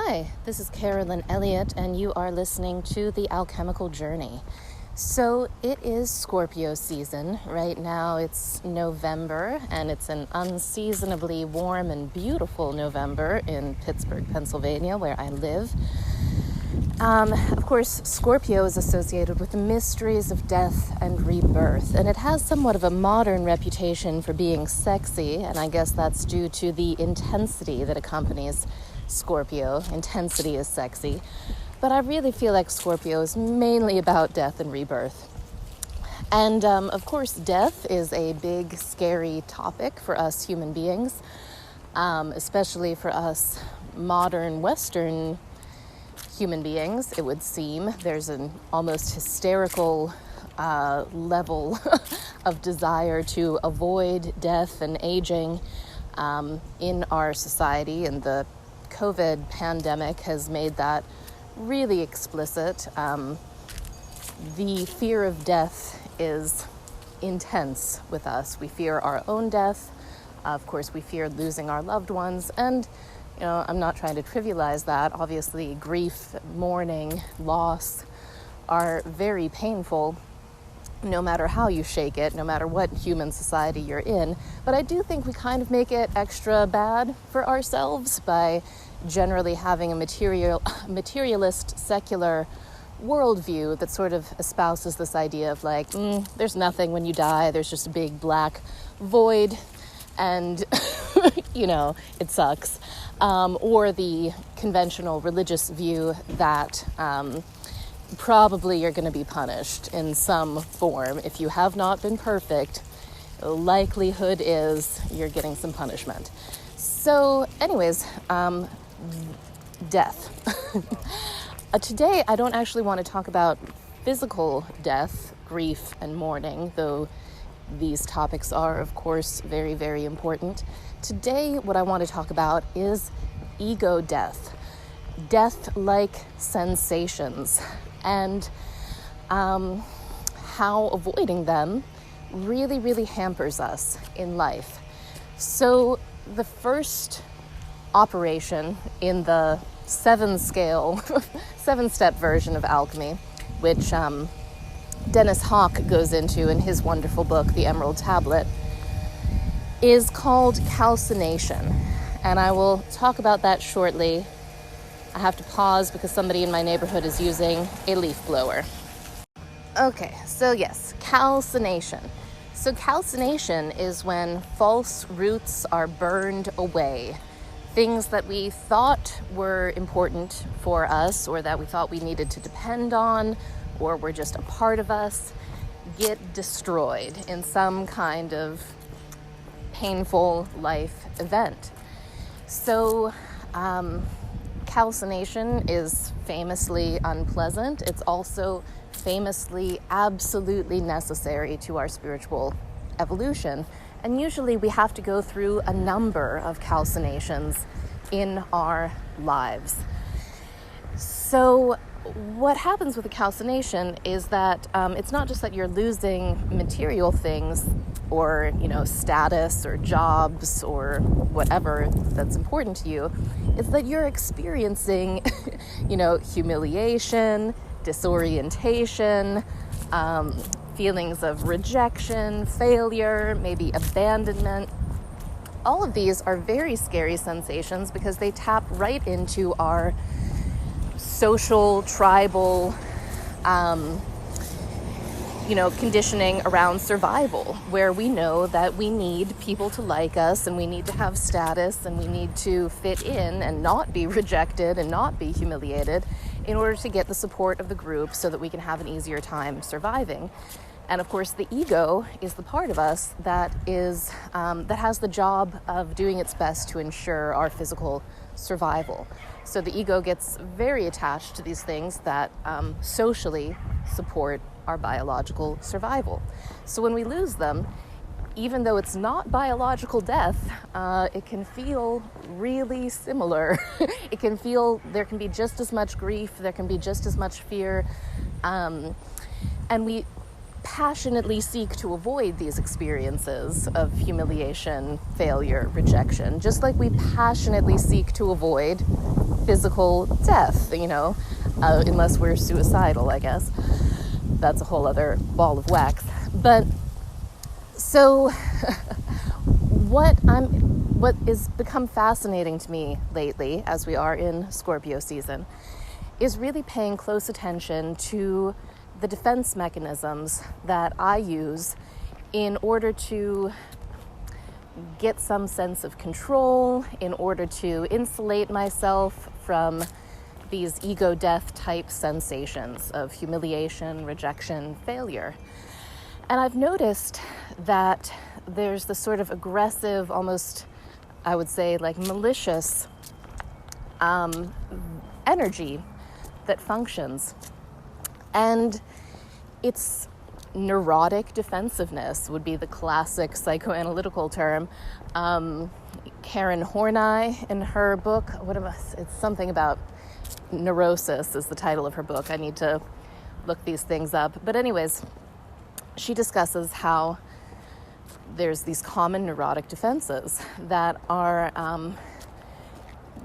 Hi, this is Carolyn Elliott, and you are listening to The Alchemical Journey. So it is Scorpio season. Right now it's November, and it's an unseasonably warm and beautiful November in Pittsburgh, Pennsylvania, where I live. Of course, Scorpio is associated with the mysteries of death and rebirth, and it has somewhat of a modern reputation for being sexy, and I guess that's due to the intensity that accompanies Scorpio. Intensity is sexy, but I really feel like Scorpio is mainly about death and rebirth. And of course, death is a big, scary topic for us human beings, especially for us modern Western human beings, it would seem. There's an almost hysterical level of desire to avoid death and aging in our society, and the COVID pandemic has made that really explicit. The fear of death is intense with us. We fear our own death. Of course, we fear losing our loved ones, and I'm not trying to trivialize that. Obviously, grief, mourning, loss are very painful, no matter how you shake it, no matter what human society you're in. But I do think we kind of make it extra bad for ourselves by generally having a materialist, secular worldview that sort of espouses this idea of like, there's nothing when you die, there's just a big black void, and it sucks. Or the conventional religious view that probably you're going to be punished in some form. If you have not been perfect, the likelihood is you're getting some punishment. So anyways, death. Today, I don't actually want to talk about physical death, grief, and mourning, though these topics are, of course, very, very important. Today, what I want to talk about is ego death, death-like sensations, and how avoiding them really, really hampers us in life. So the first operation in the 7-step version of alchemy, which Dennis Hawk goes into in his wonderful book, The Emerald Tablet, is called Calcination. And I will talk about that shortly. I have to pause because somebody in my neighborhood is using a leaf blower. Okay, so yes, calcination. So calcination is when false roots are burned away. Things that we thought were important for us, or that we thought we needed to depend on, or were just a part of us, get destroyed in some kind of painful life event. So calcination is famously unpleasant. It's also famously absolutely necessary to our spiritual evolution. And usually we have to go through a number of calcinations in our lives. So what happens with a calcination is that it's not just that you're losing material things or, status or jobs or whatever that's important to you. It's that you're experiencing, humiliation, disorientation, feelings of rejection, failure, maybe abandonment. All of these are very scary sensations because they tap right into our social, tribal, conditioning around survival, where we know that we need people to like us, and we need to have status, and we need to fit in and not be rejected and not be humiliated in order to get the support of the group so that we can have an easier time surviving. And of course, the ego is the part of us that is that has the job of doing its best to ensure our physical survival. So the ego gets very attached to these things that socially support our biological survival. So when we lose them, even though it's not biological death, it can feel really similar. It can feel, there can be just as much grief, there can be just as much fear, and we passionately seek to avoid these experiences of humiliation, failure, rejection, just like we passionately seek to avoid physical death, unless we're suicidal, I guess. That's a whole other ball of wax. But so what is become fascinating to me lately, as we are in Scorpio season, is really paying close attention to the defense mechanisms that I use in order to get some sense of control, in order to insulate myself from these ego death type sensations of humiliation, rejection, failure. And I've noticed that there's this sort of aggressive, almost, I would say, like malicious energy that functions. And it's neurotic defensiveness would be the classic psychoanalytical term. Karen Horney, in her book, it's something about neurosis is the title of her book. I need to look these things up. But anyways, she discusses how there's these common neurotic defenses that are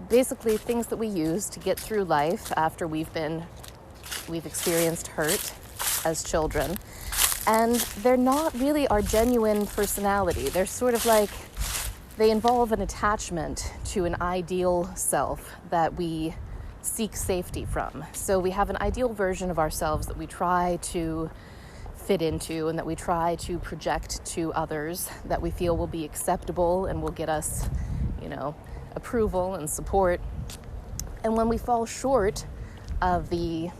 basically things that we use to get through life after we've experienced hurt as children. And they're not really our genuine personality. They're sort of like, they involve an attachment to an ideal self that we seek safety from. So we have an ideal version of ourselves that we try to fit into and that we try to project to others that we feel will be acceptable and will get us, approval and support. And when we fall short of the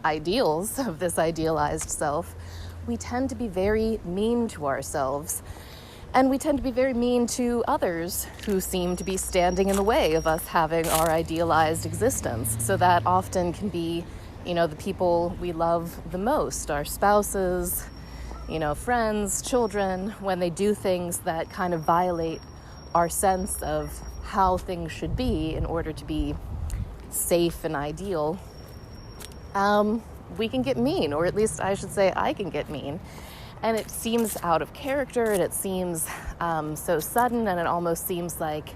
ideals of this idealized self, we tend to be very mean to ourselves, and we tend to be very mean to others who seem to be standing in the way of us having our idealized existence. So that often can be, the people we love the most, our spouses, friends, children, when they do things that kind of violate our sense of how things should be in order to be safe and ideal. We can get mean, or at least I should say I can get mean. And it seems out of character, and it seems so sudden, and it almost seems like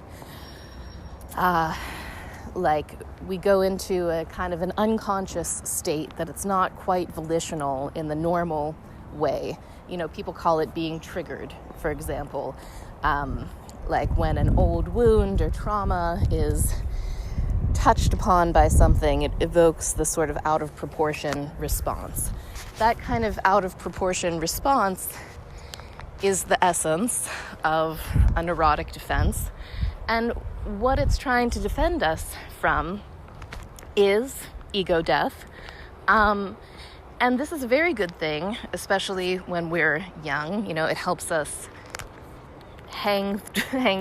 we go into a kind of an unconscious state, that it's not quite volitional in the normal way. People call it being triggered, for example. Like when an old wound or trauma is touched upon by something, it evokes the sort of out of proportion response. That kind of out of proportion response is the essence of a neurotic defense. And what it's trying to defend us from is ego death. And this is a very good thing, especially when we're young. It helps us hang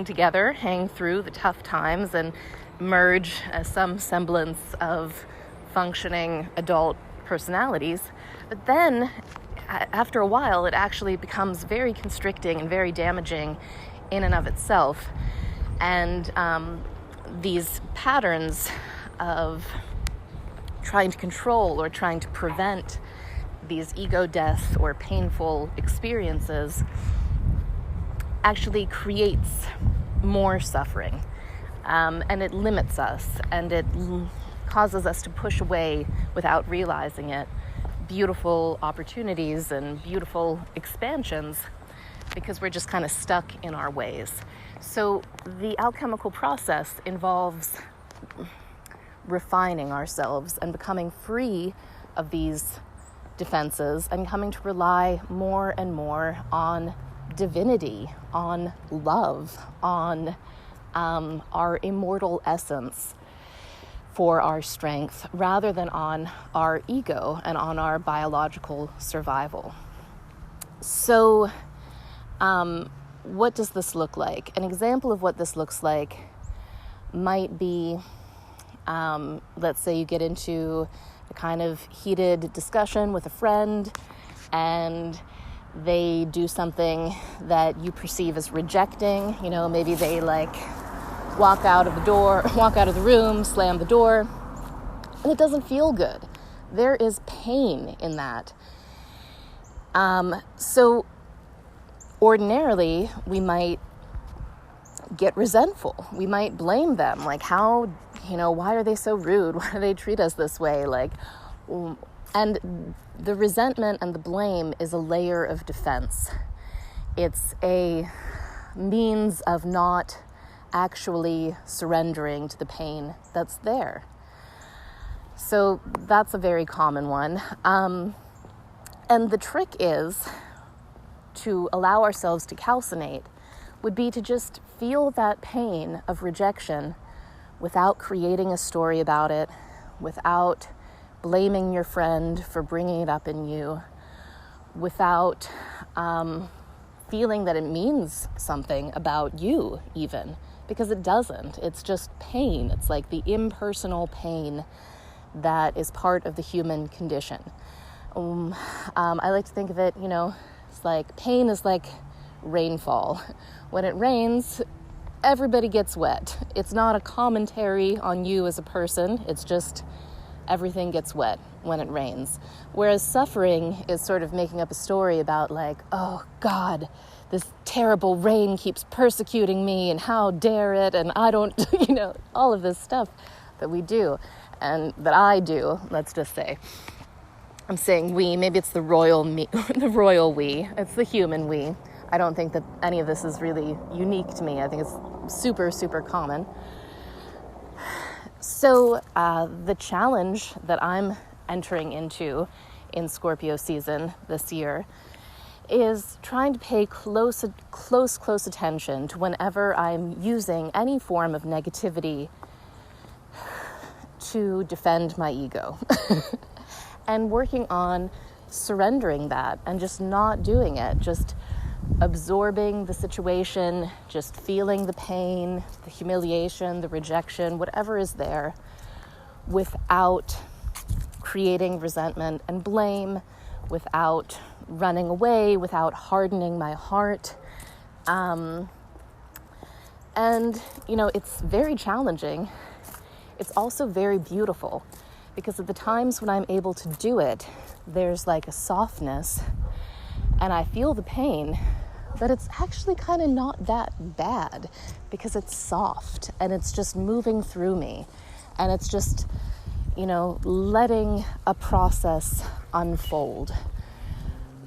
together, hang through the tough times, and merge some semblance of functioning adult personalities. But then, after a while, it actually becomes very constricting and very damaging in and of itself. And these patterns of trying to control or trying to prevent these ego deaths or painful experiences actually creates more suffering. And it limits us, and it causes us to push away, without realizing it, beautiful opportunities and beautiful expansions, because we're just kind of stuck in our ways. So the alchemical process involves refining ourselves and becoming free of these defenses and coming to rely more and more on divinity, on love, on our immortal essence for our strength, rather than on our ego and on our biological survival. So what does this look like? An example of what this looks like might be, let's say you get into a kind of heated discussion with a friend, and they do something that you perceive as rejecting. Maybe they walk out of the room, slam the door, and it doesn't feel good. There is pain in that. So ordinarily, we might get resentful. We might blame them, like, how why are they so rude? Why do they treat us this way? And the resentment and the blame is a layer of defense. It's a means of not actually surrendering to the pain that's there. So that's a very common one. And the trick is to allow ourselves to calcinate would be to just feel that pain of rejection without creating a story about it, without blaming your friend for bringing it up in you, without feeling that it means something about you even, because it doesn't. It's just pain. It's like the impersonal pain that is part of the human condition. I like to think of it, it's like pain is like rainfall. When it rains, everybody gets wet. It's not a commentary on you as a person. It's just everything gets wet when it rains. Whereas suffering is sort of making up a story about oh God, this terrible rain keeps persecuting me and how dare it, and I don't, all of this stuff that we do and that I do, let's just say. I'm saying we, maybe it's the royal me, the royal we, it's the human we. I don't think that any of this is really unique to me. I think it's super, super common. So the challenge that I'm entering into in Scorpio season this year is trying to pay close attention to whenever I'm using any form of negativity to defend my ego and working on surrendering that and just not doing it, just absorbing the situation, just feeling the pain, the humiliation, the rejection, whatever is there, without creating resentment and blame, without running away, without hardening my heart. And, it's very challenging. It's also very beautiful, because at the times when I'm able to do it, there's like a softness and I feel the pain, but it's actually kind of not that bad because it's soft and it's just moving through me, and it's just, letting a process unfold.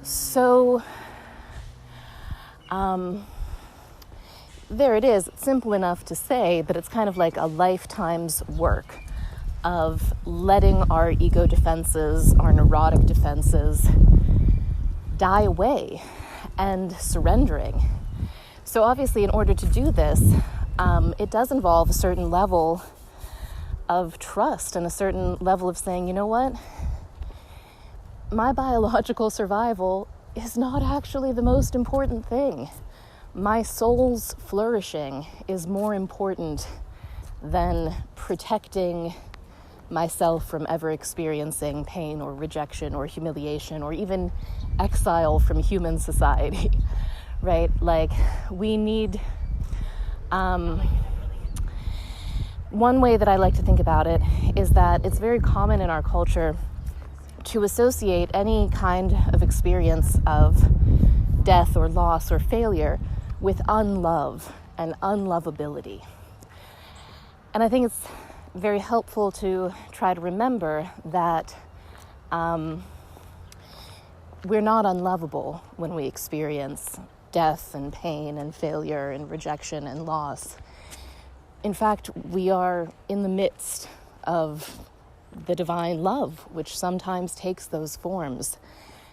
So, there it is. It's simple enough to say, but it's kind of like a lifetime's work of letting our ego defenses, our neurotic defenses, die away and surrendering. So obviously, in order to do this, it does involve a certain level of trust and a certain level of saying, you know what? My biological survival is not actually the most important thing. My soul's flourishing is more important than protecting myself from ever experiencing pain or rejection or humiliation or even exile from human society, right? We need... one way that I like to think about it is that it's very common in our culture to associate any kind of experience of death or loss or failure with unlove and unlovability. And I think it's very helpful to try to remember that we're not unlovable when we experience death and pain and failure and rejection and loss. In fact, we are in the midst of the divine love, which sometimes takes those forms.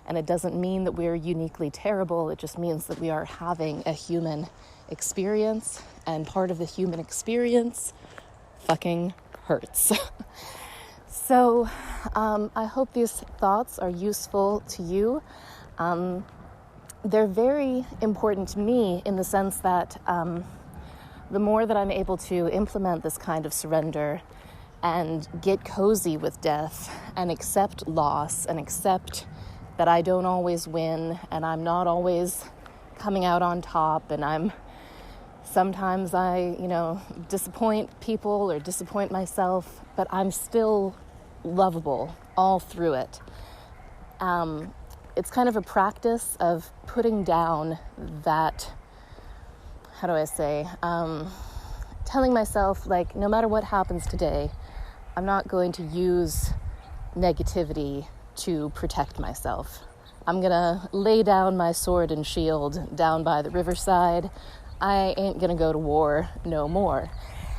And it doesn't mean that we're uniquely terrible. It just means that we are having a human experience, and part of the human experience fucking hurts. So I hope these thoughts are useful to you. They're very important to me in the sense that the more that I'm able to implement this kind of surrender and get cozy with death and accept loss and accept that I don't always win and I'm not always coming out on top, and sometimes I disappoint people or disappoint myself, but I'm still lovable all through it. It's kind of a practice of putting down that, how do I say, telling myself, like, no matter what happens today, I'm not going to use negativity to protect myself. I'm gonna lay down my sword and shield down by the riverside. I ain't gonna go to war no more.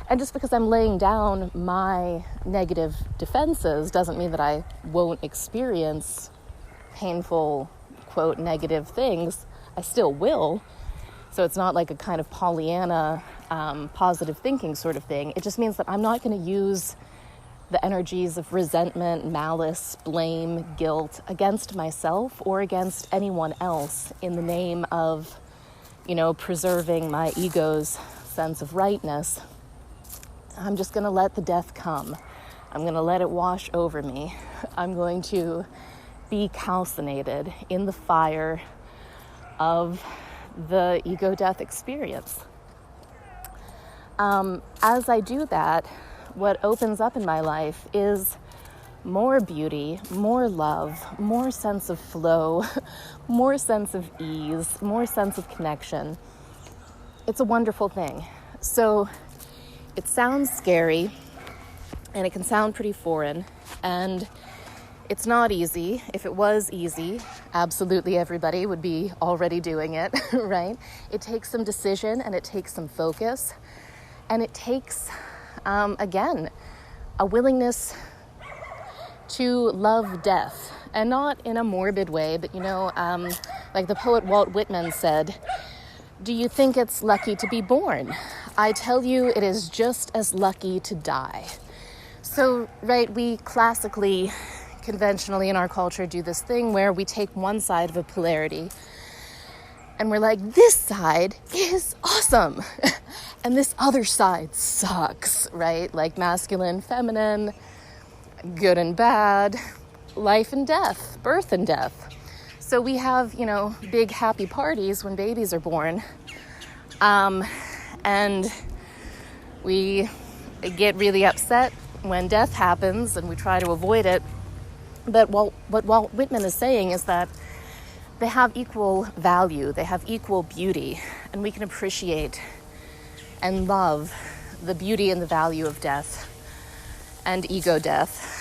And just because I'm laying down my negative defenses doesn't mean that I won't experience painful, quote, negative things. I still will. So it's not like a kind of Pollyanna, positive thinking sort of thing. It just means that I'm not going to use the energies of resentment, malice, blame, guilt against myself or against anyone else in the name of, preserving my ego's sense of rightness. I'm just going to let the death come. I'm going to let it wash over me. I'm going to be calcinated in the fire of the ego death experience. As I do that, what opens up in my life is more beauty, more love, more sense of flow, more sense of ease, more sense of connection. It's a wonderful thing. So it sounds scary and it can sound pretty foreign, and it's not easy. If it was easy, absolutely everybody would be already doing it, right? It takes some decision and it takes some focus, and it takes, again, a willingness to love death, and not in a morbid way, but like the poet Walt Whitman said, "Do you think it's lucky to be born? I tell you it is just as lucky to die." So, right, we classically, conventionally in our culture do this thing where we take one side of a polarity and we're like, this side is awesome and this other side sucks, right? Like masculine, feminine, good and bad, life and death, birth and death. So we have, big happy parties when babies are born, and we get really upset when death happens and we try to avoid it. But what Walt Whitman is saying is that they have equal value, they have equal beauty, and we can appreciate and love the beauty and the value of death and ego death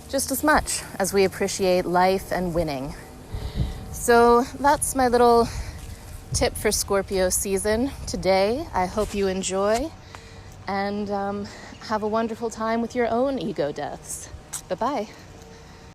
just as much as we appreciate life and winning. So that's my little tip for Scorpio season today. I hope you enjoy and have a wonderful time with your own ego deaths. Bye-bye.